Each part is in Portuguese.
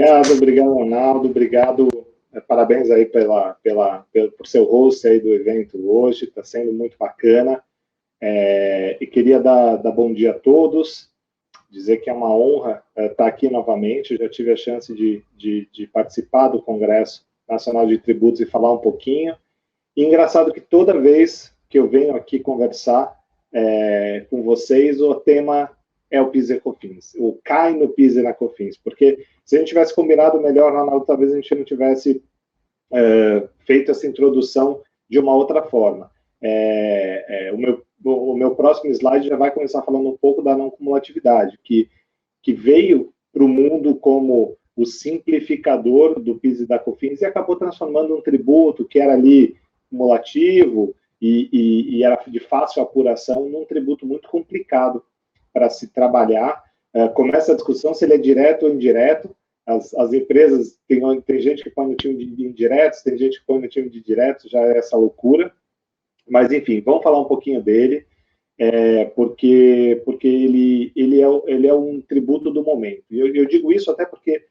Obrigado, Ronaldo, obrigado, parabéns aí por ser o host aí do evento hoje, está sendo muito bacana, e queria dar bom dia a todos, dizer que é uma honra estar aqui novamente, eu já tive a chance de participar do Congresso Nacional de Tributos e falar um pouquinho, e engraçado que toda vez que eu venho aqui conversar com vocês, o tema é o PIS e COFINS, o cai no PIS e na COFINS, porque se a gente tivesse combinado melhor, Ronaldo, talvez a gente não tivesse feito essa introdução de uma outra forma. O meu próximo slide já vai começar falando um pouco da não cumulatividade, que veio para o mundo como o simplificador do PIS e da COFINS e acabou transformando um tributo que era ali cumulativo e era de fácil apuração num tributo muito complicado para se trabalhar. Começa a discussão se ele é direto ou indireto. As empresas, tem gente que põe no time de indiretos, tem gente que põe no time de diretos, já é essa loucura. Mas, enfim, vamos falar um pouquinho dele, porque ele é um tributo do momento. E eu digo isso até porque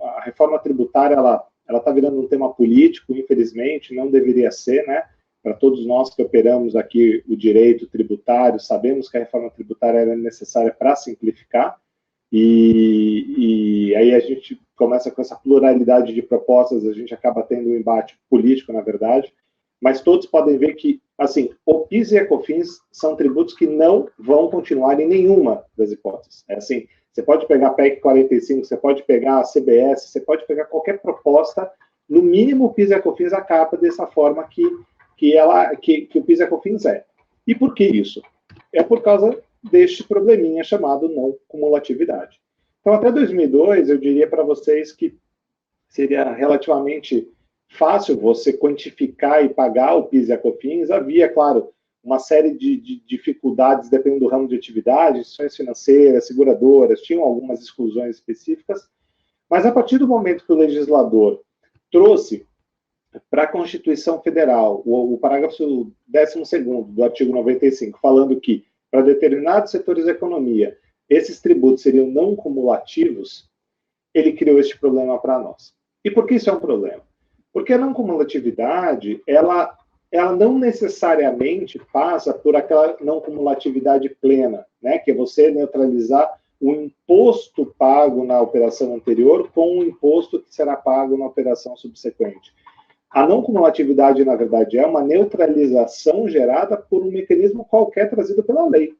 a reforma tributária ela está virando um tema político, infelizmente, não deveria ser, né? Para todos nós que operamos aqui o direito tributário, sabemos que a reforma tributária era necessária para simplificar, e aí a gente começa com essa pluralidade de propostas, a gente acaba tendo um embate político, na verdade, mas todos podem ver que, assim, o PIS e a COFINS são tributos que não vão continuar em nenhuma das hipóteses. Assim, você pode pegar a PEC 45, você pode pegar a CBS, você pode pegar qualquer proposta, no mínimo o PIS e a COFINS acaba dessa forma que o PIS e a COFINS é. E por que isso? É por causa deste probleminha chamado não cumulatividade. Então, até 2002, eu diria para vocês que seria relativamente fácil você quantificar e pagar o PIS e a COFINS. Havia, claro, uma série de dificuldades dependendo do ramo de atividade, instituições financeiras, seguradoras, tinham algumas exclusões específicas, mas a partir do momento que o legislador trouxe para a Constituição Federal, o parágrafo 12º do artigo 95, falando que, para determinados setores da economia, esses tributos seriam não cumulativos, ele criou este problema para nós. E por que isso é um problema? Porque a não cumulatividade, ela não necessariamente passa por aquela não cumulatividade plena, né? Que é você neutralizar o imposto pago na operação anterior com o imposto que será pago na operação subsequente. A não cumulatividade, na verdade, é uma neutralização gerada por um mecanismo qualquer trazido pela lei.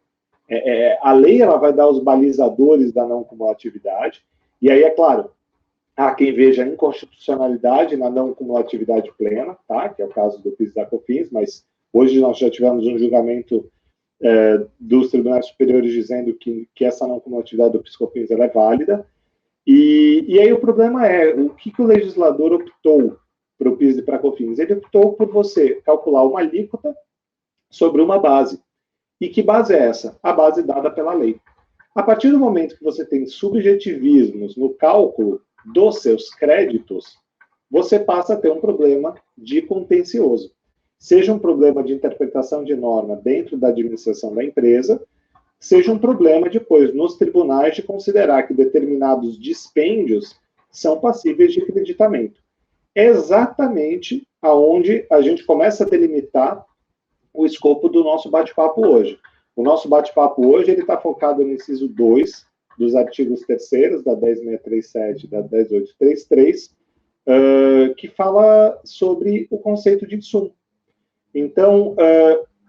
A lei ela vai dar os balizadores da não cumulatividade, e aí, é claro, há quem veja inconstitucionalidade na não cumulatividade plena, tá? Que é o caso do PIS e da COFINS, mas hoje nós já tivemos um julgamento dos tribunais superiores dizendo que essa não cumulatividade do PIS e COFINS ela é válida, e aí o problema é, o que o legislador optou para o PIS e para a COFINS? Ele optou por você calcular uma alíquota sobre uma base. E que base é essa? A base dada pela lei. A partir do momento que você tem subjetivismos no cálculo dos seus créditos, você passa a ter um problema de contencioso. Seja um problema de interpretação de norma dentro da administração da empresa, seja um problema depois nos tribunais de considerar que determinados dispêndios são passíveis de creditamento. É exatamente aonde a gente começa a delimitar o escopo do nosso bate-papo hoje. O nosso bate-papo hoje está focado no inciso 2 dos artigos 3º, da 10637 e da 10833, que fala sobre o conceito de insumo. Então,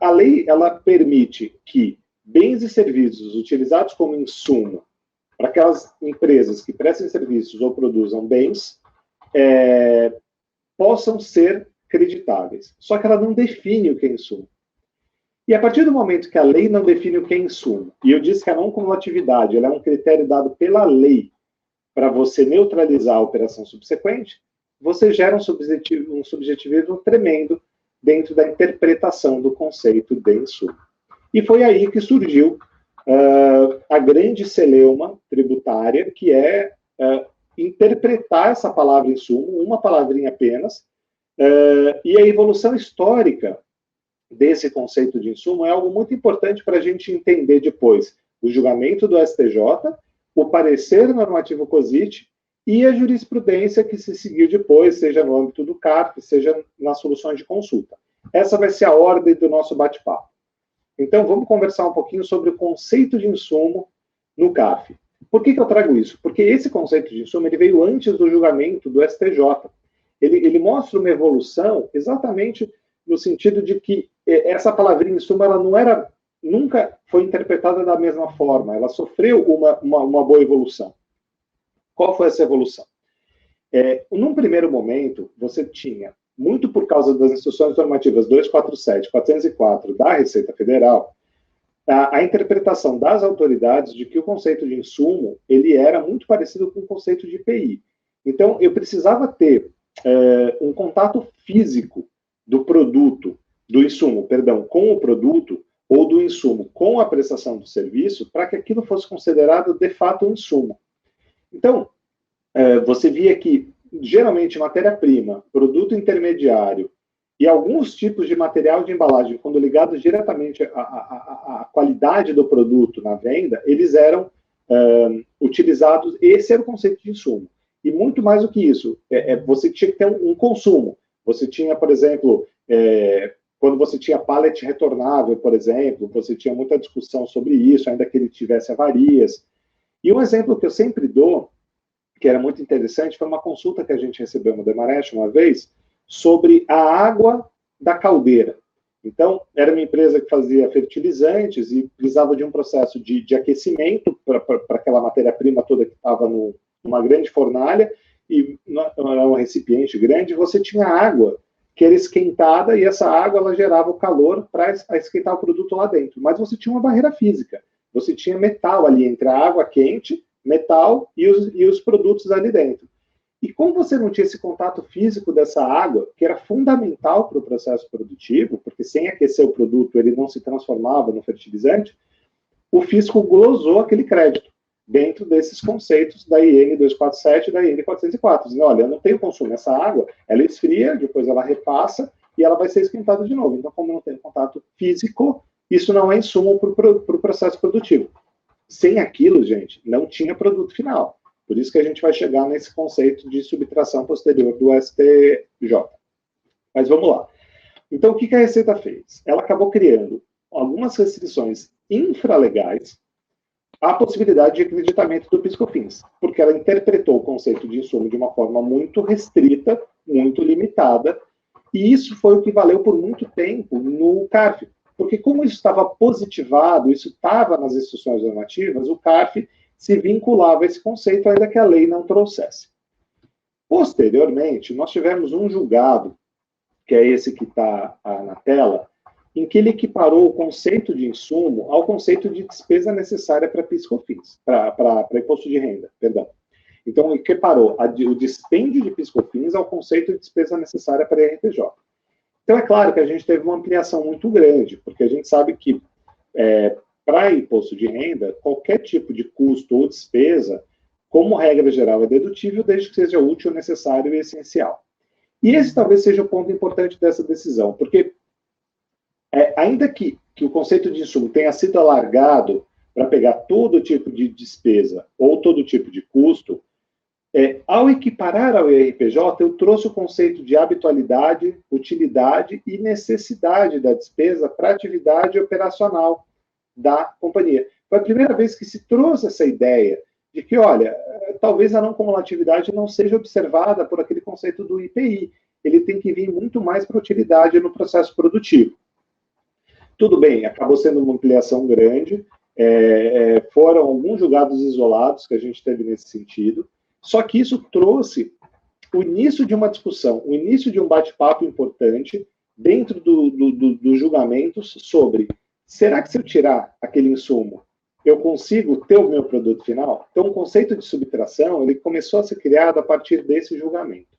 a lei ela permite que bens e serviços utilizados como insumo para aquelas empresas que prestem serviços ou produzam bens possam ser creditáveis. Só que ela não define o que é insumo. E a partir do momento que a lei não define o que é insumo, e eu disse que a não cumulatividade ela é um critério dado pela lei para você neutralizar a operação subsequente, você gera um subjetivismo tremendo dentro da interpretação do conceito de insumo. E foi aí que surgiu a grande celeuma tributária, que é interpretar essa palavra insumo, uma palavrinha apenas, e a evolução histórica desse conceito de insumo é algo muito importante para a gente entender depois o julgamento do STJ, o parecer normativo COSIT e a jurisprudência que se seguiu depois, seja no âmbito do CARF, seja nas soluções de consulta. Essa vai ser a ordem do nosso bate-papo. Então, vamos conversar um pouquinho sobre o conceito de insumo no CARF. Por que eu trago isso? Porque esse conceito de insumo ele veio antes do julgamento do STJ. Ele mostra uma evolução exatamente no sentido de que essa palavrinha insumo ela nunca foi interpretada da mesma forma, ela sofreu uma boa evolução. Qual foi essa evolução? Num primeiro momento, você tinha, muito por causa das instruções normativas 247, 404 da Receita Federal, a interpretação das autoridades de que o conceito de insumo ele era muito parecido com o conceito de IPI. Então, eu precisava ter um contato físico do produto, do insumo, perdão, com o produto, ou do insumo com a prestação do serviço, para que aquilo fosse considerado, de fato, um insumo. Então, você via que, geralmente, matéria-prima, produto intermediário e alguns tipos de material de embalagem, quando ligados diretamente à qualidade do produto na venda, eles eram utilizados, esse era o conceito de insumo. E muito mais do que isso, você tinha que ter um consumo. Você tinha, por exemplo, quando você tinha pallet retornável, por exemplo, você tinha muita discussão sobre isso, ainda que ele tivesse avarias. E um exemplo que eu sempre dou, que era muito interessante, foi uma consulta que a gente recebeu no Demarest uma vez, sobre a água da caldeira. Então, era uma empresa que fazia fertilizantes e precisava de um processo de aquecimento para aquela matéria-prima toda que estava numa grande fornalha, e era um recipiente grande, você tinha água que era esquentada, e essa água ela gerava o calor para esquentar o produto lá dentro. Mas você tinha uma barreira física, você tinha metal ali entre a água quente, metal e os produtos ali dentro. E como você não tinha esse contato físico dessa água, que era fundamental para o processo produtivo, porque sem aquecer o produto ele não se transformava no fertilizante, o fisco glosou aquele crédito dentro desses conceitos da IN 247 e da IN 404. Dizendo, olha, eu não tenho consumo, essa água, ela esfria, depois ela repassa e ela vai ser esquentada de novo. Então, como não tem contato físico, isso não é insumo para o processo produtivo. Sem aquilo, gente, não tinha produto final. Por isso que a gente vai chegar nesse conceito de subtração posterior do STJ. Mas vamos lá. Então, o que a Receita fez? Ela acabou criando algumas restrições infralegais à possibilidade de acreditamento do PIS/COFINS, porque ela interpretou o conceito de insumo de uma forma muito restrita, muito limitada, e isso foi o que valeu por muito tempo no CARF, porque como isso estava positivado, isso estava nas instruções normativas, o CARF se vinculava a esse conceito, ainda que a lei não trouxesse. Posteriormente, nós tivemos um julgado, que é esse que está na tela, em que ele equiparou o conceito de insumo ao conceito de despesa necessária para PIS/COFINS, para imposto de renda, perdão. Então, ele equiparou o dispêndio de PIS/COFINS ao conceito de despesa necessária para RTJ. Então, é claro que a gente teve uma ampliação muito grande, porque a gente sabe que, para imposto de renda, qualquer tipo de custo ou despesa, como regra geral, é dedutível, desde que seja útil, necessário e essencial. E esse talvez seja o ponto importante dessa decisão, porque ainda que o conceito de insumo tenha sido alargado para pegar todo tipo de despesa ou todo tipo de custo, ao equiparar ao IRPJ, eu trouxe o conceito de habitualidade, utilidade e necessidade da despesa para a atividade operacional da companhia. Foi a primeira vez que se trouxe essa ideia de que, olha, talvez a não cumulatividade não seja observada por aquele conceito do IPI. Ele tem que vir muito mais para a utilidade no processo produtivo. Tudo bem, acabou sendo uma ampliação grande, foram alguns julgados isolados que a gente teve nesse sentido, só que isso trouxe o início de uma discussão, o início de um bate-papo importante dentro dos julgamentos sobre, será que se eu tirar aquele insumo, eu consigo ter o meu produto final? Então, o conceito de subtração, ele começou a ser criado a partir desse julgamento.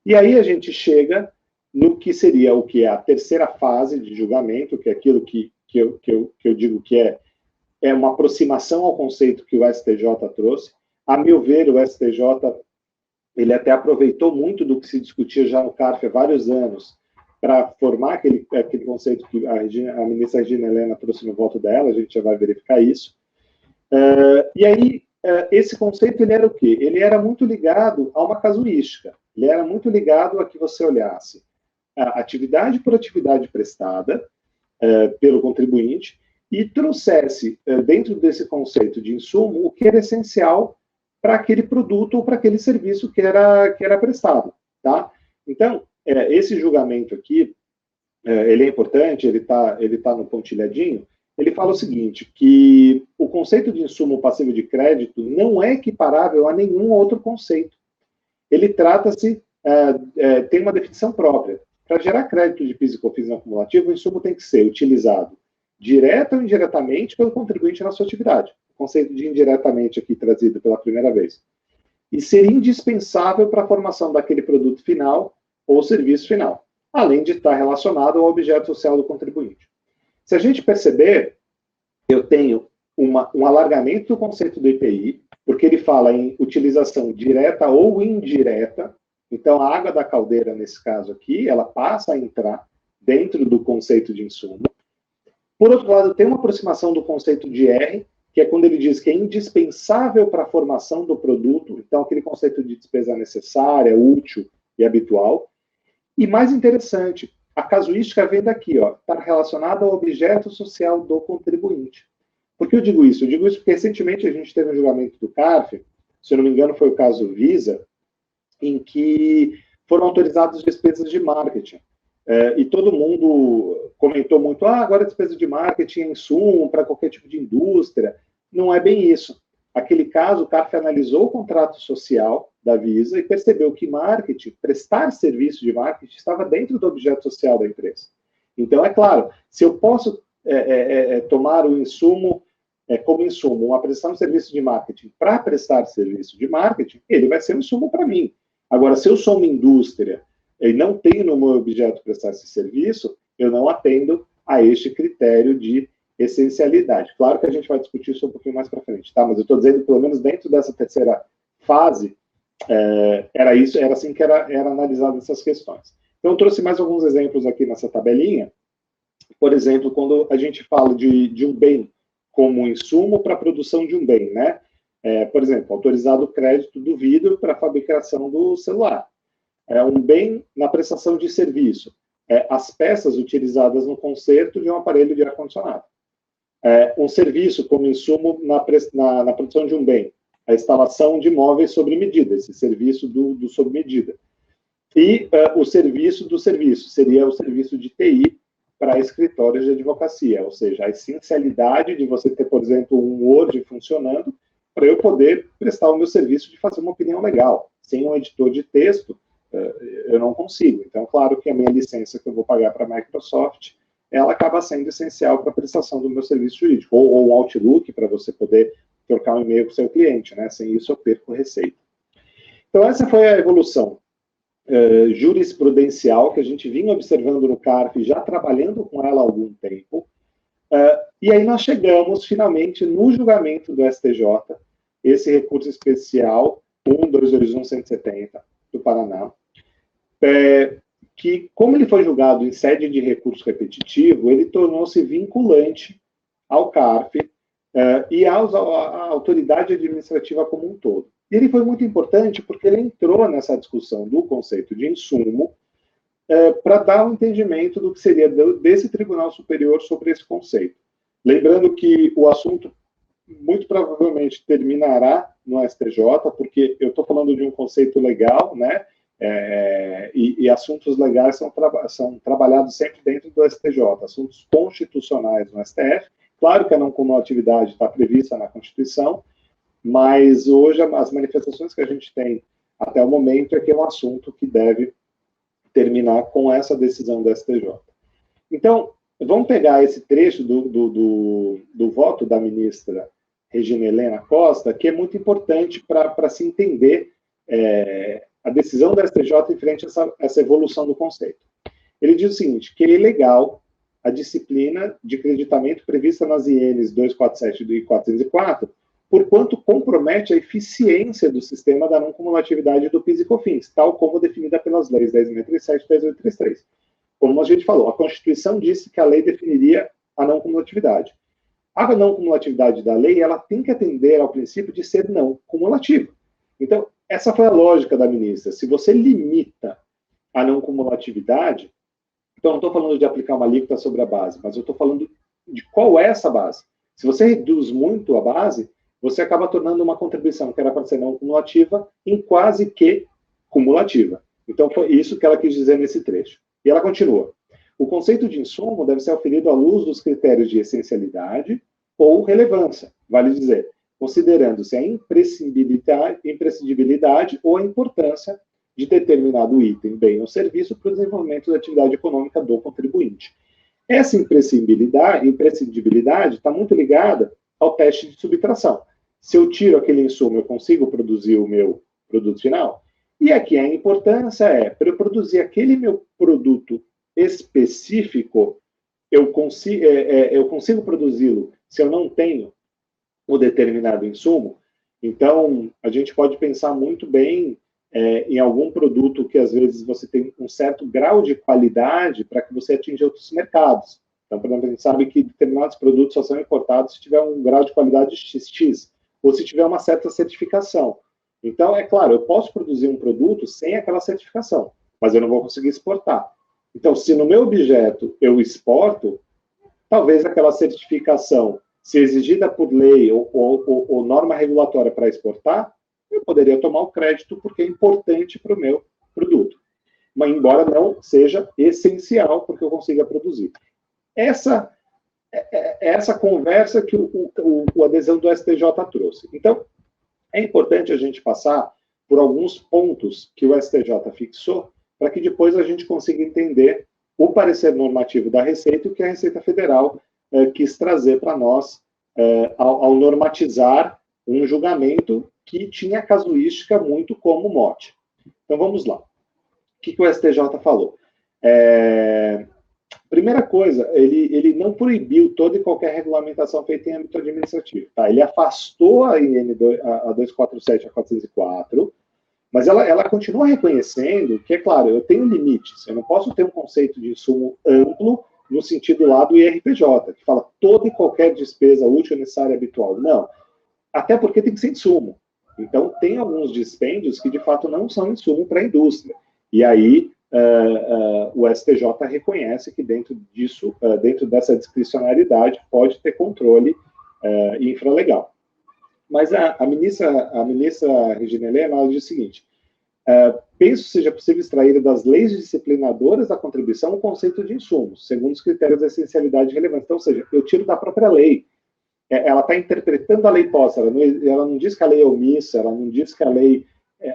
E aí a gente chega no que seria o que é a terceira fase de julgamento, que é aquilo que eu digo que é uma aproximação ao conceito que o STJ trouxe. A meu ver, o STJ ele até aproveitou muito do que se discutia já no CARF há vários anos para formar aquele conceito que a ministra Regina Helena trouxe no voto dela, a gente já vai verificar isso. E aí, esse conceito ele era o quê? Ele era muito ligado a uma casuística. Ele era muito ligado a que você olhasse a atividade por atividade prestada pelo contribuinte e trouxesse dentro desse conceito de insumo o que era essencial para aquele produto ou para aquele serviço que era prestado, tá? Então, esse julgamento aqui, ele é importante, ele tá no pontilhadinho. Ele fala o seguinte, que o conceito de insumo passivo de crédito não é equiparável a nenhum outro conceito. Ele trata-se, tem uma definição própria. Para gerar crédito de PIS e COFINS não acumulativo, o insumo tem que ser utilizado direta ou indiretamente pelo contribuinte na sua atividade. O conceito de indiretamente aqui trazido pela primeira vez. E ser indispensável para a formação daquele produto final ou serviço final, além de estar relacionado ao objeto social do contribuinte. Se a gente perceber, eu tenho um alargamento do conceito do IPI, porque ele fala em utilização direta ou indireta. Então, a água da caldeira, nesse caso aqui, ela passa a entrar dentro do conceito de insumo. Por outro lado, tem uma aproximação do conceito de R, que é quando ele diz que é indispensável para a formação do produto, então aquele conceito de despesa necessária, útil e habitual. E mais interessante, a casuística vem daqui, ó, está relacionada ao objeto social do contribuinte. Por que eu digo isso? Eu digo isso porque recentemente a gente teve um julgamento do CARF, se eu não me engano foi o caso Visa, em que foram autorizadas despesas de marketing. E todo mundo comentou muito, agora a despesa de marketing é insumo para qualquer tipo de indústria. Não é bem isso. Aquele caso, o CARF analisou o contrato social da Visa e percebeu que marketing, prestar serviço de marketing, estava dentro do objeto social da empresa. Então, é claro, se eu posso tomar o insumo como insumo, uma prestação de serviço de marketing para prestar serviço de marketing, ele vai ser um insumo para mim. Agora, se eu sou uma indústria e não tenho no meu objeto prestar esse serviço, eu não atendo a este critério de essencialidade. Claro que a gente vai discutir isso um pouquinho mais para frente, tá? Mas eu estou dizendo, pelo menos dentro dessa terceira fase, era assim que era analisado essas questões. Então, eu trouxe mais alguns exemplos aqui nessa tabelinha. Por exemplo, quando a gente fala de um bem como insumo para a produção de um bem, né? Por exemplo, autorizado o crédito do vidro para a fabricação do celular. Um bem na prestação de serviço. As peças utilizadas no conserto de um aparelho de ar-condicionado. Um serviço como insumo na produção de um bem. A instalação de móveis sob medida, esse serviço do sob medida. E o serviço do serviço, seria o serviço de TI para escritórios de advocacia, ou seja, a essencialidade de você ter, por exemplo, um Word funcionando para eu poder prestar o meu serviço de fazer uma opinião legal. Sem um editor de texto, eu não consigo. Então, claro que a minha licença que eu vou pagar para a Microsoft, ela acaba sendo essencial para a prestação do meu serviço jurídico, ou o Outlook, para você poder trocar um e-mail com o seu cliente, né? Sem isso eu perco receita. Então, essa foi a evolução jurisprudencial que a gente vinha observando no CARF, já trabalhando com ela há algum tempo, e aí nós chegamos, finalmente, no julgamento do STJ, esse recurso especial 1222170 do Paraná, que, como ele foi julgado em sede de recurso repetitivo, ele tornou-se vinculante ao CARF e à autoridade administrativa como um todo. E ele foi muito importante porque ele entrou nessa discussão do conceito de insumo para dar um entendimento do que seria desse Tribunal Superior sobre esse conceito. Lembrando que o assunto muito provavelmente terminará no STJ, porque eu estou falando de um conceito legal, né? E assuntos legais são trabalhados sempre dentro do STJ, assuntos constitucionais no STF. Claro que a não cumulatividade está prevista na Constituição, mas hoje as manifestações que a gente tem até o momento é que é um assunto que deve terminar com essa decisão do STJ. Então, vamos pegar esse trecho do voto da ministra Regina Helena Costa, que é muito importante para se entender a decisão da STJ em frente a essa evolução do conceito. Ele diz o seguinte, que é ilegal a disciplina de creditamento prevista nas INs 247 e 404, porquanto compromete a eficiência do sistema da não cumulatividade do PIS e COFINS, tal como definida pelas leis 10.637 e 10.833. Como a gente falou, a Constituição disse que a lei definiria a não cumulatividade. A não cumulatividade da lei, ela tem que atender ao princípio de ser não cumulativa. Então, essa foi a lógica da ministra. Se você limita a não cumulatividade, então não estou falando de aplicar uma alíquota sobre a base, mas eu estou falando de qual é essa base. Se você reduz muito a base, você acaba tornando uma contribuição que era para ser não cumulativa em quase que cumulativa. Então, foi isso que ela quis dizer nesse trecho. E ela continua. O conceito de insumo deve ser oferido à luz dos critérios de essencialidade ou relevância, vale dizer, considerando-se a imprescindibilidade ou a importância de determinado item, bem ou serviço para o desenvolvimento da atividade econômica do contribuinte. Essa imprescindibilidade está muito ligada ao teste de subtração. Se eu tiro aquele insumo, eu consigo produzir o meu produto final? E aqui a importância é, para eu produzir aquele meu produto específico, eu consigo produzi-lo se eu não tenho o determinado insumo? Então, a gente pode pensar muito bem em algum produto que, às vezes, você tem um certo grau de qualidade para que você atinja outros mercados. Então, por exemplo, a gente sabe que determinados produtos só são importados se tiver um grau de qualidade XX, ou se tiver uma certa certificação. Então, é claro, eu posso produzir um produto sem aquela certificação, mas eu não vou conseguir exportar. Então, se no meu objeto eu exporto, talvez aquela certificação, se exigida por lei ou norma regulatória para exportar, eu poderia tomar o crédito porque é importante para o meu produto. Mas, embora não seja essencial porque eu consiga produzir. Essa conversa que o adesão do STJ trouxe. Então, é importante a gente passar por alguns pontos que o STJ fixou para que depois a gente consiga entender o parecer normativo da Receita e o que a Receita Federal quis trazer para nós ao normatizar um julgamento que tinha casuística muito como mote. Então, vamos lá. O que o STJ falou? Primeira coisa, ele não proibiu toda e qualquer regulamentação feita em âmbito administrativo. Tá? Ele afastou a IN a 247 e a 404, mas ela continua reconhecendo que, é claro, eu tenho limites. Eu não posso ter um conceito de insumo amplo no sentido lá do IRPJ, que fala toda e qualquer despesa útil, necessária e habitual. Não. Até porque tem que ser insumo. Então, tem alguns dispêndios que, de fato, não são insumo para a indústria. E aí, o STJ reconhece que dentro disso, dentro dessa discricionariedade, pode ter controle infralegal. Mas a ministra Regina Helena, ela diz o seguinte: penso que seja possível extrair das leis disciplinadoras da contribuição o conceito de insumos, segundo os critérios de essencialidade e relevância. Então, ou seja, eu tiro da própria lei. Ela está interpretando a lei posta, ela não diz que a lei é omissa, ela não diz que a lei...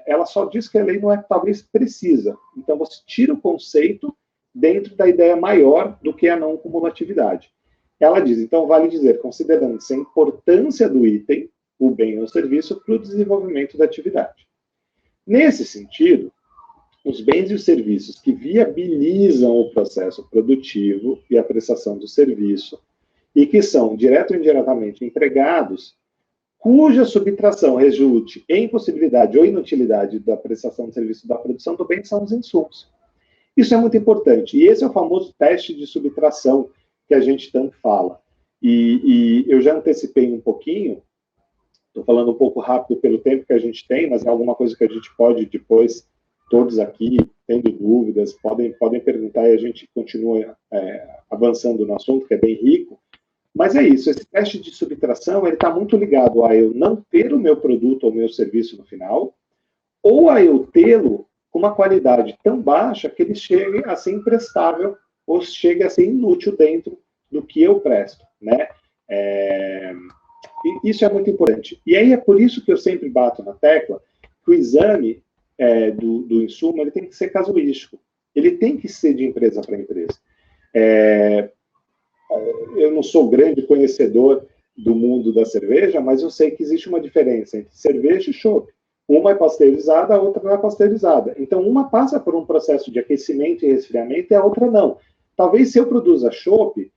Ela só diz que a lei não é, talvez, precisa. Então, você tira o conceito dentro da ideia maior do que a não cumulatividade. Ela diz, então, vale dizer, considerando-se a importância do item, o bem ou serviço, para o desenvolvimento da atividade. Nesse sentido, os bens e os serviços que viabilizam o processo produtivo e a prestação do serviço, e que são, direto ou indiretamente, empregados, cuja subtração resulte em impossibilidade ou inutilidade da prestação de serviço da produção do bem, são os insumos. Isso é muito importante. E esse é o famoso teste de subtração que a gente tanto fala. E eu já antecipei um pouquinho, estou falando um pouco rápido pelo tempo que a gente tem, mas é alguma coisa que a gente pode depois, todos aqui, tendo dúvidas, podem perguntar e a gente continua avançando no assunto, que é bem rico. Mas é isso, esse teste de subtração, ele está muito ligado a eu não ter o meu produto ou o meu serviço no final, ou a eu tê-lo com uma qualidade tão baixa que ele chegue a ser imprestável ou chegue a ser inútil dentro do que eu presto, né? Isso é muito importante. E aí é por isso que eu sempre bato na tecla que o exame do insumo ele tem que ser casuístico. Ele tem que ser de empresa para empresa. Eu não sou grande conhecedor do mundo da cerveja, mas eu sei que existe uma diferença entre cerveja e chopp. Uma é pasteurizada, a outra não é pasteurizada. Então, uma passa por um processo de aquecimento e resfriamento e a outra não. Talvez se eu produza chopp,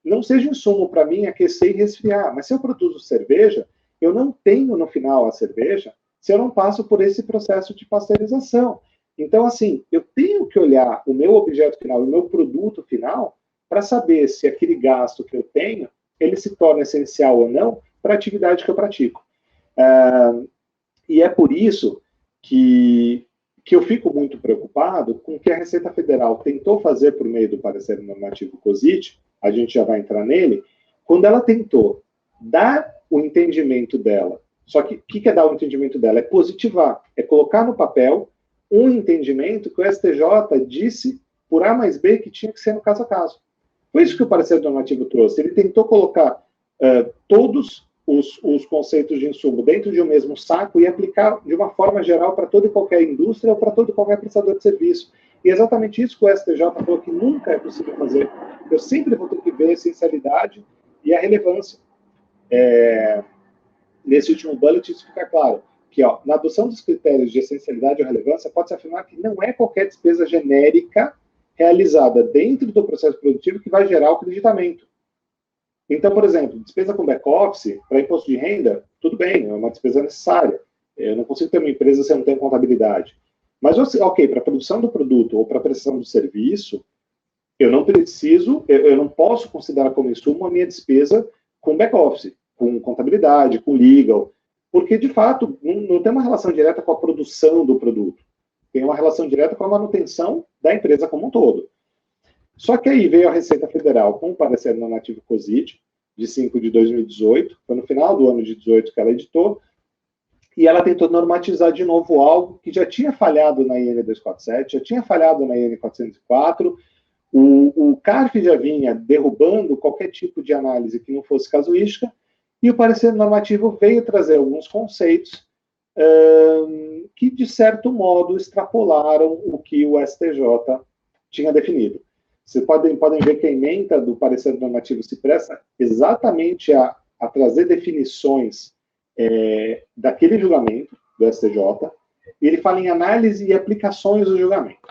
não seja insumo para mim aquecer e resfriar, mas se eu produzo cerveja, eu não tenho no final a cerveja se eu não passo por esse processo de pasteurização. Então, assim, eu tenho que olhar o meu objeto final, o meu produto final, para saber se aquele gasto que eu tenho, ele se torna essencial ou não para a atividade que eu pratico. E é por isso que eu fico muito preocupado com o que a Receita Federal tentou fazer por meio do parecer normativo COSIT, a gente já vai entrar nele, quando ela tentou dar o entendimento dela. Só que o que é dar o entendimento dela? É positivar, é colocar no papel um entendimento que o STJ disse por A mais B que tinha que ser no caso a caso. Foi isso que o parecer normativo trouxe. Ele tentou colocar todos os conceitos de insumo dentro de um mesmo saco e aplicar de uma forma geral para toda e qualquer indústria ou para todo e qualquer prestador de serviço. E é exatamente isso que o STJ falou que nunca é possível fazer. Eu sempre vou ter que ver a essencialidade e a relevância. Nesse último bullet, isso fica claro, que na adoção dos critérios de essencialidade ou relevância, pode-se afirmar que não é qualquer despesa genérica realizada dentro do processo produtivo que vai gerar o creditamento. Então, por exemplo, despesa com back-office, para imposto de renda, tudo bem, é uma despesa necessária. Eu não consigo ter uma empresa se eu não tenho contabilidade. Mas, ok, para a produção do produto ou para a prestação do serviço, eu não posso considerar como insumo a minha despesa com back-office, com contabilidade, com legal, porque, de fato, não tem uma relação direta com a produção do produto. Tem uma relação direta com a manutenção da empresa como um todo. Só que aí veio a Receita Federal com o parecer normativo COSIT, de 5 de 2018, foi no final do ano de 2018 que ela editou, e ela tentou normatizar de novo algo que já tinha falhado na IN 247, já tinha falhado na IN 404, o CARF já vinha derrubando qualquer tipo de análise que não fosse casuística, e o parecer normativo veio trazer alguns conceitos que, de certo modo, extrapolaram o que o STJ tinha definido. Vocês podem ver que a ementa do parecer normativo se presta exatamente a trazer definições daquele julgamento do STJ, e ele fala em análise e aplicações do julgamento.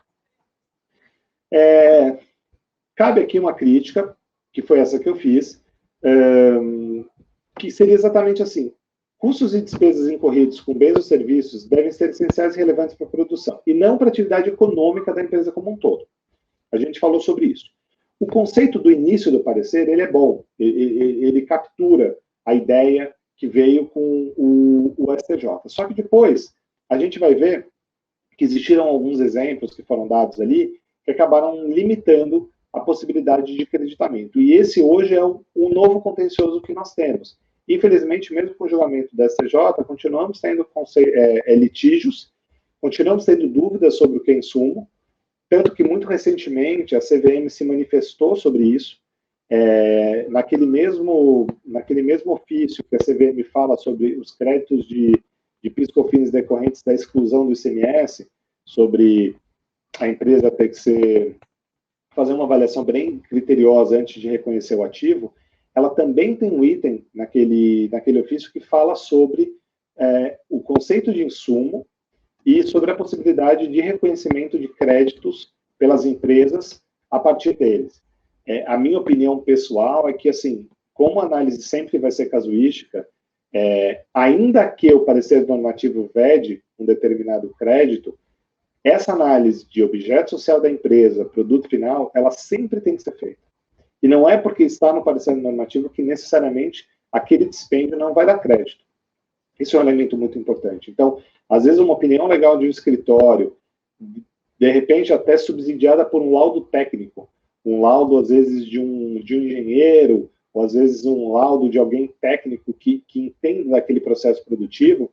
Cabe aqui uma crítica, que foi essa que eu fiz, que seria exatamente assim: custos e despesas incorridos com bens ou serviços devem ser essenciais e relevantes para a produção, e não para a atividade econômica da empresa como um todo. A gente falou sobre isso. O conceito do início do parecer, ele é bom, ele captura a ideia que veio com o STJ. Só que depois, a gente vai ver que existiram alguns exemplos que foram dados ali, que acabaram limitando a possibilidade de creditamento. E esse hoje é o novo contencioso que nós temos. Infelizmente, mesmo com o julgamento da STJ, continuamos tendo litígios, continuamos tendo dúvidas sobre o que é insumo, tanto que muito recentemente a CVM se manifestou sobre isso, naquele mesmo ofício que a CVM fala sobre os créditos de PIS/COFINS decorrentes da exclusão do ICMS, sobre a empresa ter que fazer uma avaliação bem criteriosa antes de reconhecer o ativo. Ela também tem um item naquele ofício que fala sobre o conceito de insumo e sobre a possibilidade de reconhecimento de créditos pelas empresas a partir deles. A minha opinião pessoal é que, assim, como a análise sempre vai ser casuística, ainda que o parecer normativo vede um determinado crédito, essa análise de objeto social da empresa, produto final, ela sempre tem que ser feita. E não é porque está no parecer normativo que necessariamente aquele dispêndio não vai dar crédito. Isso é um elemento muito importante. Então, às vezes uma opinião legal de um escritório, de repente até subsidiada por um laudo técnico, um laudo às vezes de um engenheiro, ou às vezes um laudo de alguém técnico que entende daquele processo produtivo,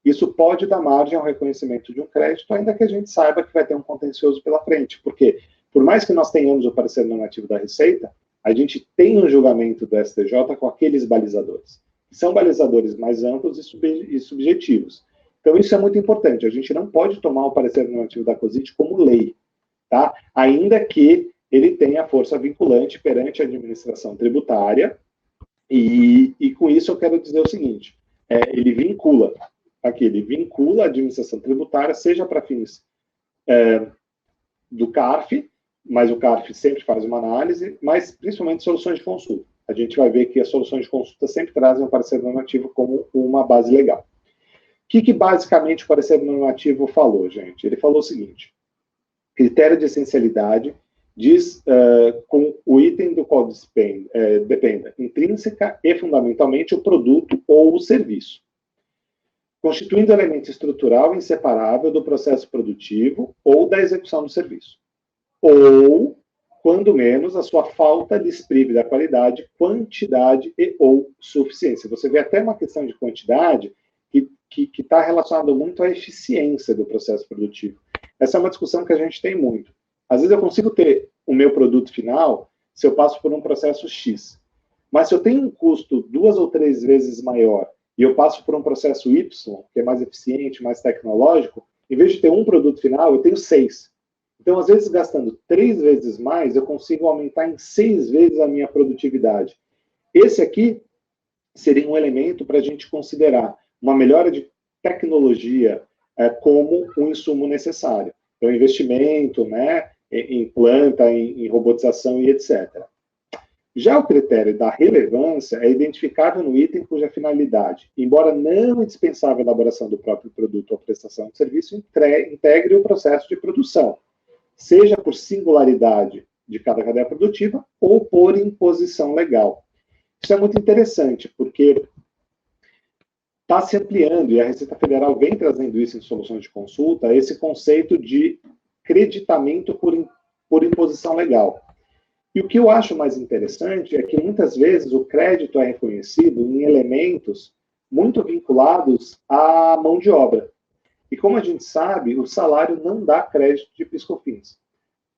isso pode dar margem ao reconhecimento de um crédito, ainda que a gente saiba que vai ter um contencioso pela frente. Porque, por mais que nós tenhamos o parecer normativo da Receita, a gente tem um julgamento do STJ com aqueles balizadores, que são balizadores mais amplos e subjetivos. Então, isso é muito importante. A gente não pode tomar o parecer normativo da COSIT como lei, tá? Ainda que ele tenha força vinculante perante a administração tributária, e com isso eu quero dizer o seguinte: ele vincula a administração tributária, seja para fins do CARF, mas o CARF sempre faz uma análise, mas principalmente soluções de consulta. A gente vai ver que as soluções de consulta sempre trazem o parecer normativo como uma base legal. O que basicamente o parecer normativo falou, gente? Ele falou o seguinte: critério de essencialidade diz com o item do qual dependa intrínseca e fundamentalmente o produto ou o serviço, constituindo elemento estrutural inseparável do processo produtivo ou da execução do serviço. Ou, quando menos, a sua falta lhes prive da qualidade, quantidade e ou suficiência. Você vê até uma questão de quantidade que está relacionada muito à eficiência do processo produtivo. Essa é uma discussão que a gente tem muito. Às vezes eu consigo ter o meu produto final se eu passo por um processo X. Mas se eu tenho um custo 2 ou 3 vezes maior e eu passo por um processo Y, que é mais eficiente, mais tecnológico, em vez de ter um produto final, eu tenho 6. Então, às vezes, gastando 3 vezes mais, eu consigo aumentar em 6 vezes a minha produtividade. Esse aqui seria um elemento para a gente considerar uma melhora de tecnologia como um insumo necessário. Então, investimento, né, em planta, em robotização e etc. Já o critério da relevância é identificável no item cuja finalidade, embora não indispensável a elaboração do próprio produto ou prestação de serviço, integre o processo de produção, seja por singularidade de cada cadeia produtiva ou por imposição legal. Isso é muito interessante, porque está se ampliando, e a Receita Federal vem trazendo isso em soluções de consulta, esse conceito de creditamento por imposição legal. E o que eu acho mais interessante é que, muitas vezes, o crédito é reconhecido em elementos muito vinculados à mão de obra. E, como a gente sabe, o salário não dá crédito de PIS/COFINS.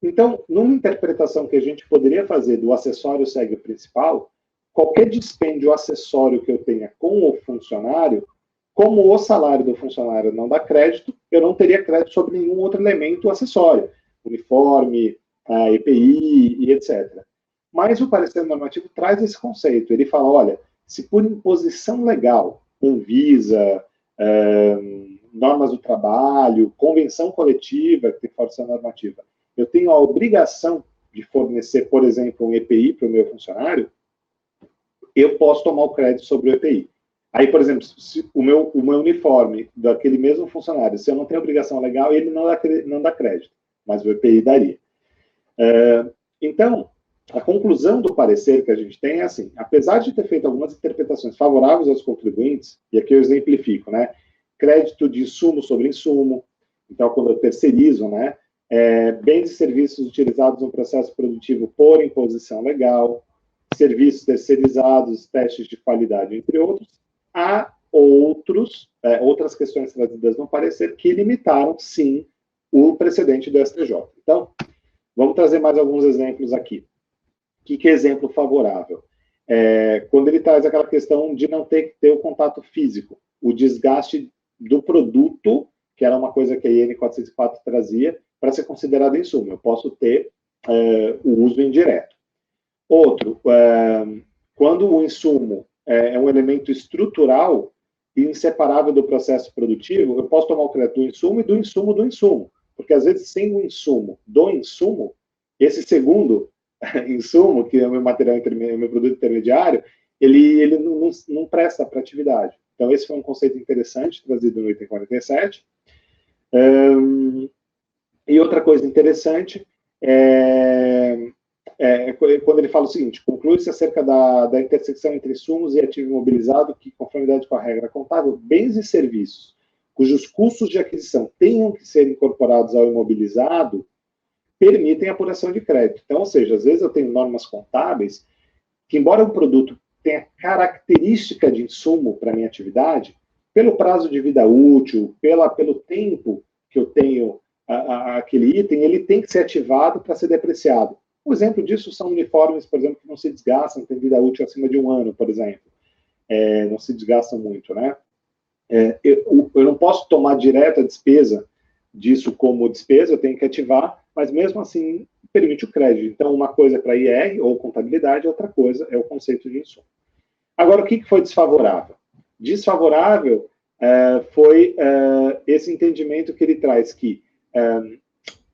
Então, numa interpretação que a gente poderia fazer do acessório segue o principal, qualquer dispêndio acessório que eu tenha com o funcionário, como o salário do funcionário não dá crédito, eu não teria crédito sobre nenhum outro elemento acessório, uniforme, a EPI e etc. Mas o parecer normativo traz esse conceito. Ele fala, olha, se por imposição legal, Anvisa, normas do trabalho, convenção coletiva, que tem força normativa, eu tenho a obrigação de fornecer, por exemplo, um EPI para o meu funcionário, eu posso tomar o crédito sobre o EPI. Aí, por exemplo, se o meu uniforme daquele mesmo funcionário, se eu não tenho obrigação legal, ele não dá crédito, mas o EPI daria. Então, a conclusão do parecer que a gente tem é assim, apesar de ter feito algumas interpretações favoráveis aos contribuintes, e aqui eu exemplifico, né, crédito de insumo sobre insumo, então quando eu terceirizo, né, bens e serviços utilizados no processo produtivo por imposição legal, serviços terceirizados, testes de qualidade, entre outros, há outras questões trazidas no parecer que limitaram, sim, o precedente do STJ. Então, vamos trazer mais alguns exemplos aqui. O que é exemplo favorável? Quando ele traz aquela questão de não ter que ter o contato físico, o desgaste do produto, que era uma coisa que a IN 404 trazia, para ser considerado insumo. Eu posso ter o uso indireto. Outro, quando o insumo é um elemento estrutural e inseparável do processo produtivo, eu posso tomar o crédito do insumo e do insumo do insumo. Porque, às vezes, sem o insumo do insumo, esse segundo insumo, que é o meu material o meu produto intermediário, ele não presta para a atividade. Então, esse foi um conceito interessante, trazido no item 47. E outra coisa interessante quando ele fala o seguinte, conclui-se acerca da intersecção entre insumos e ativo imobilizado que, conformidade com a regra contábil, bens e serviços cujos custos de aquisição tenham que ser incorporados ao imobilizado, permitem a apuração de crédito. Então, ou seja, às vezes eu tenho normas contábeis que, embora o produto tenha característica de insumo para a minha atividade, pelo prazo de vida útil, pelo tempo que eu tenho aquele item, ele tem que ser ativado para ser depreciado. Um exemplo disso são uniformes, por exemplo, que não se desgastam, têm vida útil acima de 1 ano, por exemplo. Não se desgastam muito, né? Eu não posso tomar direto a despesa disso como despesa, eu tenho que ativar, mas mesmo assim permite o crédito. Então, uma coisa é para IR ou contabilidade, outra coisa é o conceito de insumo. Agora, o que foi desfavorável? Desfavorável foi esse entendimento que ele traz que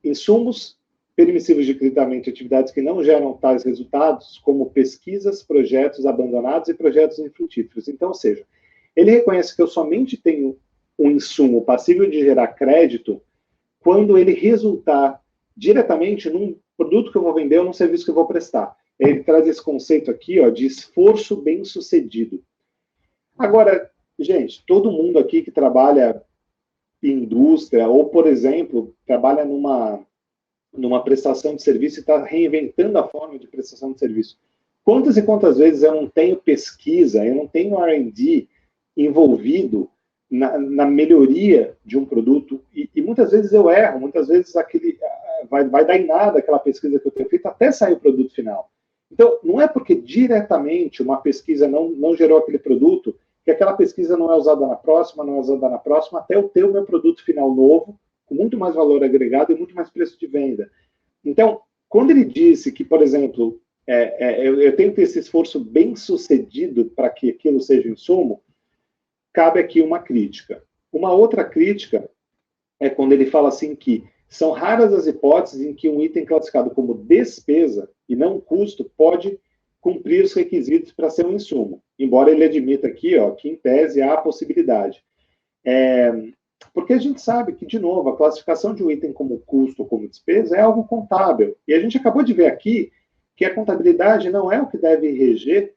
insumos permissivos de creditamento de atividades que não geram tais resultados, como pesquisas, projetos abandonados e projetos infrutíferos. Então, ou seja, ele reconhece que eu somente tenho um insumo passível de gerar crédito quando ele resultar diretamente num produto que eu vou vender ou num serviço que eu vou prestar. Ele traz esse conceito aqui, ó, de esforço bem-sucedido. Agora, gente, todo mundo aqui que trabalha em indústria, ou, por exemplo, trabalha numa prestação de serviço e está reinventando a forma de prestação de serviço. Quantas e quantas vezes eu não tenho pesquisa, eu não tenho R&D envolvido na melhoria de um produto, e muitas vezes eu erro, muitas vezes vai dar em nada aquela pesquisa que eu tenho feito até sair o produto final. Então, não é porque diretamente uma pesquisa não gerou aquele produto, que aquela pesquisa não é usada na próxima, até eu ter o meu produto final novo, com muito mais valor agregado e muito mais preço de venda. Então, quando ele disse que, por exemplo, eu tenho que ter esse esforço bem sucedido para que aquilo seja insumo, cabe aqui uma crítica. Uma outra crítica é quando ele fala assim que são raras as hipóteses em que um item classificado como despesa e não custo pode cumprir os requisitos para ser um insumo. Embora ele admita aqui, ó, que em tese há a possibilidade. Porque a gente sabe que, de novo, a classificação de um item como custo ou como despesa é algo contábil. E a gente acabou de ver aqui que a contabilidade não é o que deve reger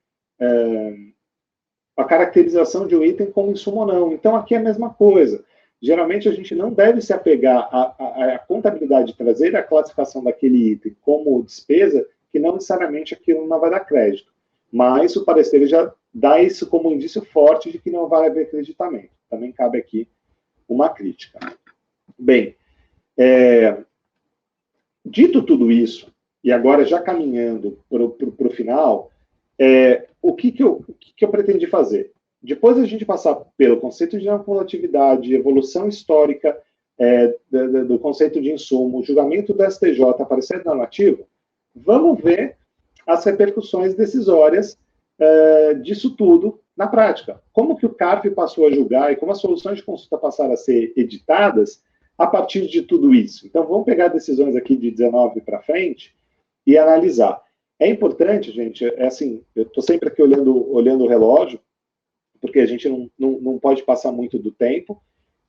a caracterização de um item como insumo ou não. Então, aqui é a mesma coisa. Geralmente, a gente não deve se apegar à contabilidade de trazer a classificação daquele item como despesa, que não necessariamente aquilo não vai dar crédito. Mas o parecer já dá isso como um indício forte de que não vai haver creditamento. Também cabe aqui uma crítica. Bem, dito tudo isso, e agora já caminhando para o final, o que eu pretendi fazer? Depois da gente passar pelo conceito de não cumulatividade, evolução histórica do conceito de insumo, julgamento do STJ, parecer normativo, vamos ver as repercussões decisórias disso tudo na prática. Como que o CARF passou a julgar e como as soluções de consulta passaram a ser editadas a partir de tudo isso. Então, vamos pegar decisões aqui de 19 para frente e analisar. É importante, gente, assim, eu estou sempre aqui olhando o relógio, porque a gente não pode passar muito do tempo,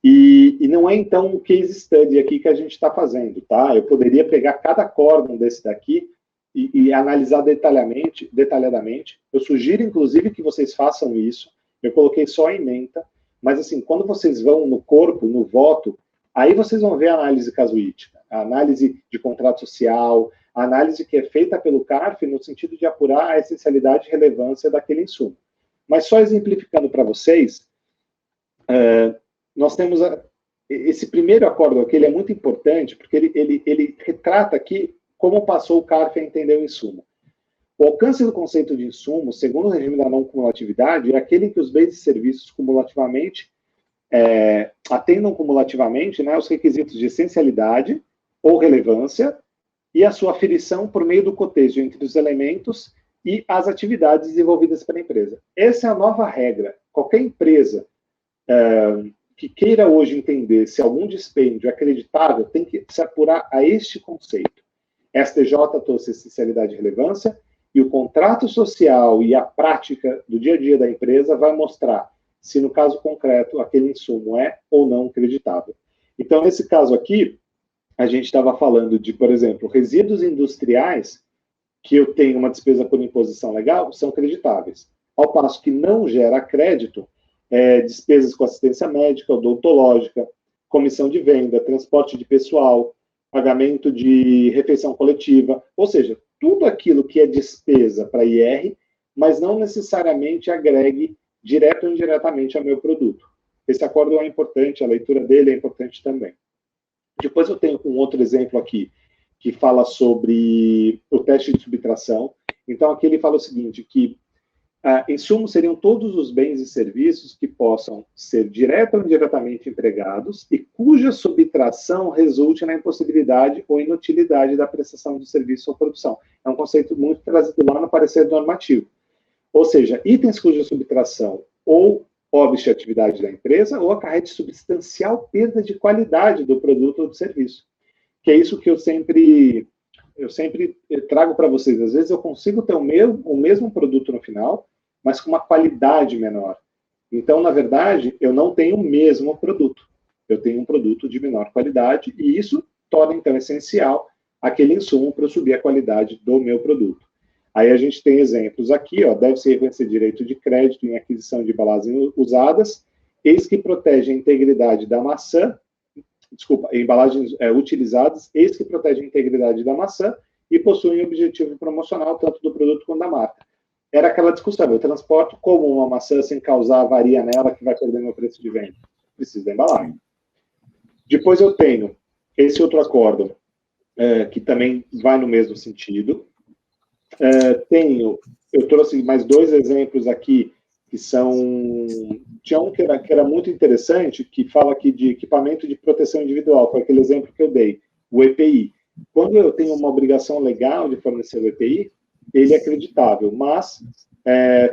e não é, então, o case study aqui que a gente está fazendo, tá? Eu poderia pegar cada acórdão desse daqui e analisar detalhadamente. Eu sugiro, inclusive, que vocês façam isso. Eu coloquei só em menta, mas, assim, quando vocês vão no corpo, no voto, aí vocês vão ver a análise casuística, a análise de contrato social, a análise que é feita pelo CARF no sentido de apurar a essencialidade e relevância daquele insumo. Mas só exemplificando para vocês, nós temos esse primeiro acórdão aqui, ele é muito importante, porque ele retrata aqui como passou o CARF a entender o insumo. O alcance do conceito de insumo, segundo o regime da não cumulatividade, é aquele em que os bens e serviços cumulativamente atendam cumulativamente, né, os requisitos de essencialidade ou relevância e a sua aferição por meio do cotejo entre os elementos e as atividades desenvolvidas pela empresa. Essa é a nova regra. Qualquer empresa que queira hoje entender se algum dispêndio é acreditável tem que se apurar a este conceito. STJ trouxe essencialidade e relevância, e o contrato social e a prática do dia a dia da empresa vai mostrar se, no caso concreto, aquele insumo é ou não creditável. Então, nesse caso aqui, a gente estava falando de, por exemplo, resíduos industriais que eu tenho uma despesa por imposição legal, são creditáveis. Ao passo que não gera crédito, despesas com assistência médica, odontológica, comissão de venda, transporte de pessoal, pagamento de refeição coletiva, ou seja, tudo aquilo que é despesa para IR, mas não necessariamente agregue direto ou indiretamente ao meu produto. Esse acórdão é importante, a leitura dele é importante também. Depois eu tenho um outro exemplo aqui, que fala sobre o teste de subtração. Então, aqui ele fala o seguinte, que insumos seriam todos os bens e serviços que possam ser direta ou indiretamente empregados e cuja subtração resulte na impossibilidade ou inutilidade da prestação de serviço ou produção. É um conceito muito trazido lá no parecer normativo. Ou seja, itens cuja subtração ou obste a atividade da empresa ou acarrete substancial perda de qualidade do produto ou do serviço. Que é isso que eu sempre trago para vocês. Às vezes eu consigo ter o mesmo produto no final, mas com uma qualidade menor. Então, na verdade, eu não tenho o mesmo produto. Eu tenho um produto de menor qualidade e isso torna, então, essencial aquele insumo para eu subir a qualidade do meu produto. Aí a gente tem exemplos aqui, ó, deve-se reconhecer direito de crédito em aquisição de embalagens usadas, eis que protege a integridade da maçã, embalagens utilizadas, eis que protege a integridade da maçã e possuem objetivo promocional tanto do produto quanto da marca. Era aquela discussão, eu transporto como uma maçã sem causar avaria nela que vai perder meu preço de venda? Preciso da embalagem. Depois eu tenho esse outro acórdão, que também vai no mesmo sentido. Eu trouxe mais 2 exemplos aqui, que são... Tinha um que era muito interessante, que fala aqui de equipamento de proteção individual, foi aquele exemplo que eu dei, o EPI. Quando eu tenho uma obrigação legal de fornecer o EPI, ele é acreditável, mas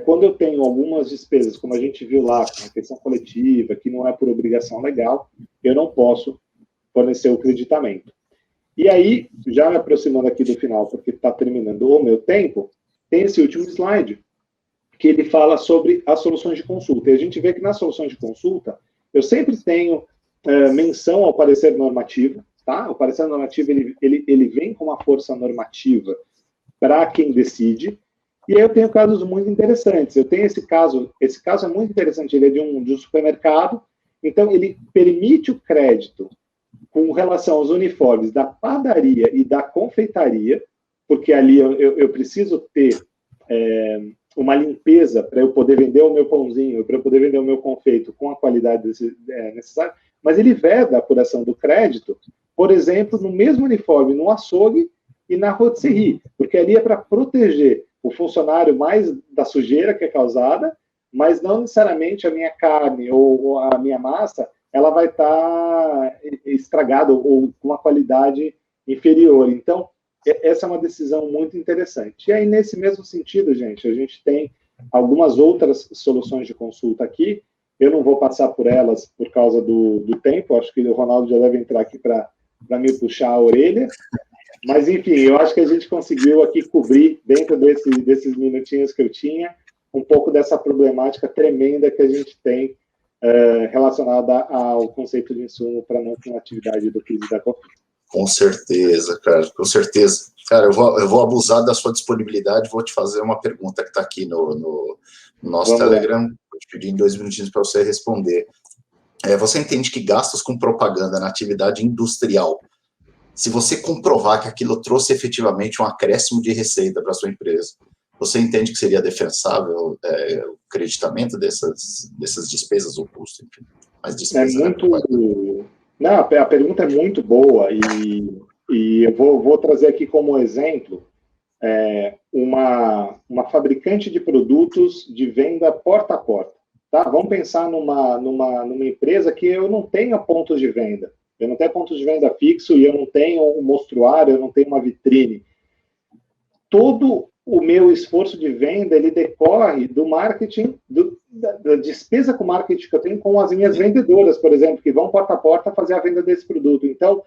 quando eu tenho algumas despesas, como a gente viu lá, com refeição coletiva, que não é por obrigação legal, eu não posso fornecer o creditamento. E aí, já me aproximando aqui do final, porque está terminando o meu tempo, tem esse último slide, que ele fala sobre as soluções de consulta. E a gente vê que nas soluções de consulta, eu sempre tenho menção ao parecer normativo, tá? O parecer normativo, ele vem com uma força normativa para quem decide, e aí eu tenho casos muito interessantes. Eu tenho esse caso é muito interessante, ele é de um supermercado, então ele permite o crédito com relação aos uniformes da padaria e da confeitaria, porque ali eu preciso ter uma limpeza para eu poder vender o meu pãozinho, para eu poder vender o meu confeito com a qualidade necessária, mas ele veda a apuração do crédito, por exemplo, no mesmo uniforme, no açougue e na rotisserie, porque ali é para proteger o funcionário mais da sujeira que é causada, mas não necessariamente a minha carne ou a minha massa, ela vai estar estragada ou com uma qualidade inferior. Então, essa é uma decisão muito interessante. E aí, nesse mesmo sentido, gente, a gente tem algumas outras soluções de consulta aqui. Eu não vou passar por elas por causa do tempo, acho que o Ronaldo já deve entrar aqui para me puxar a orelha. Mas, enfim, eu acho que a gente conseguiu aqui cobrir, dentro desses minutinhos que eu tinha, um pouco dessa problemática tremenda que a gente tem relacionada ao conceito de insumo para não cumulatividade do PIS e da COFINS. Com certeza, cara, com certeza. Cara, eu vou abusar da sua disponibilidade, vou te fazer uma pergunta que está aqui no nosso Telegram, vou te pedir em 2 minutinhos para você responder. Você entende que gastos com propaganda na atividade industrial, se você comprovar que aquilo trouxe efetivamente um acréscimo de receita para a sua empresa, você entende que seria defensável o creditamento dessas despesas ou custo, enfim, as despesas? Não, a pergunta é muito boa e eu vou trazer aqui como exemplo uma fabricante de produtos de venda porta a porta. Tá? Vamos pensar numa empresa que eu não tenha pontos de venda. Eu não tenho pontos de venda fixo e eu não tenho um mostruário, eu não tenho uma vitrine. Todo o meu esforço de venda, ele decorre do marketing, da despesa com marketing que eu tenho com as minhas vendedoras, por exemplo, que vão porta a porta fazer a venda desse produto. Então,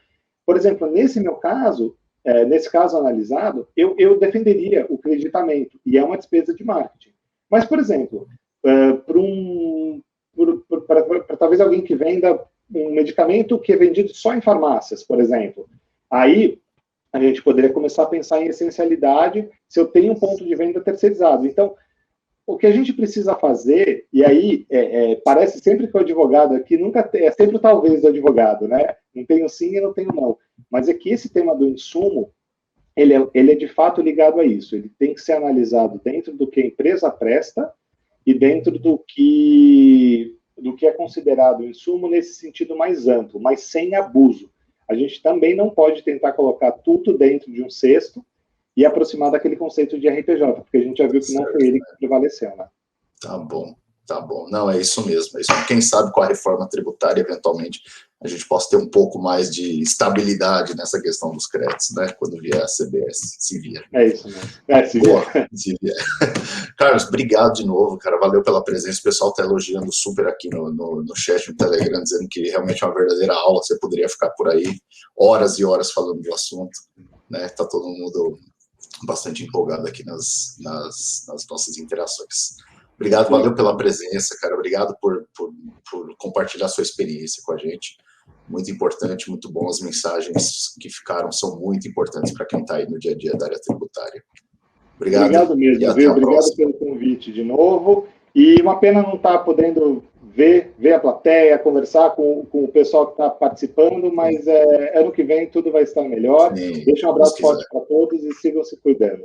por exemplo, nesse caso analisado, eu defenderia o creditamento, e é uma despesa de marketing. Mas, por exemplo, para talvez alguém que venda um medicamento que é vendido só em farmácias, por exemplo, aí a gente poderia começar a pensar em essencialidade se eu tenho um ponto de venda terceirizado. Então, o que a gente precisa fazer, e aí parece sempre que o advogado aqui nunca é sempre o talvez do advogado, né? Não tenho sim e não tenho não. Mas é que esse tema do insumo, ele é de fato ligado a isso. Ele tem que ser analisado dentro do que a empresa presta e dentro do que é considerado insumo nesse sentido mais amplo, mas sem abuso. A gente também não pode tentar colocar tudo dentro de um cesto e aproximar daquele conceito de RPJ, porque a gente já viu que não foi ele que prevaleceu, né? Tá bom. Não, é isso mesmo. Quem sabe com a reforma tributária, eventualmente, a gente possa ter um pouco mais de estabilidade nessa questão dos créditos, né? Quando vier a CBS, se vier. É isso mesmo. Se vier. Carlos, obrigado de novo, cara. Valeu pela presença. O pessoal está elogiando super aqui no chat, no Telegram, dizendo que realmente é uma verdadeira aula. Você poderia ficar por aí horas e horas falando do assunto, né? Tá todo mundo bastante empolgado aqui nas nossas interações. Obrigado, valeu pela presença, cara. Obrigado por compartilhar sua experiência com a gente. muito importante, muito bom. As mensagens que ficaram são muito importantes para quem está aí no dia a dia da área tributária. Obrigado mesmo, viu? Obrigado pelo convite de novo. E uma pena não estar podendo ver a plateia, conversar com o pessoal que está participando, mas ano que vem tudo vai estar melhor. Sim, deixa um abraço forte para todos e sigam se cuidando.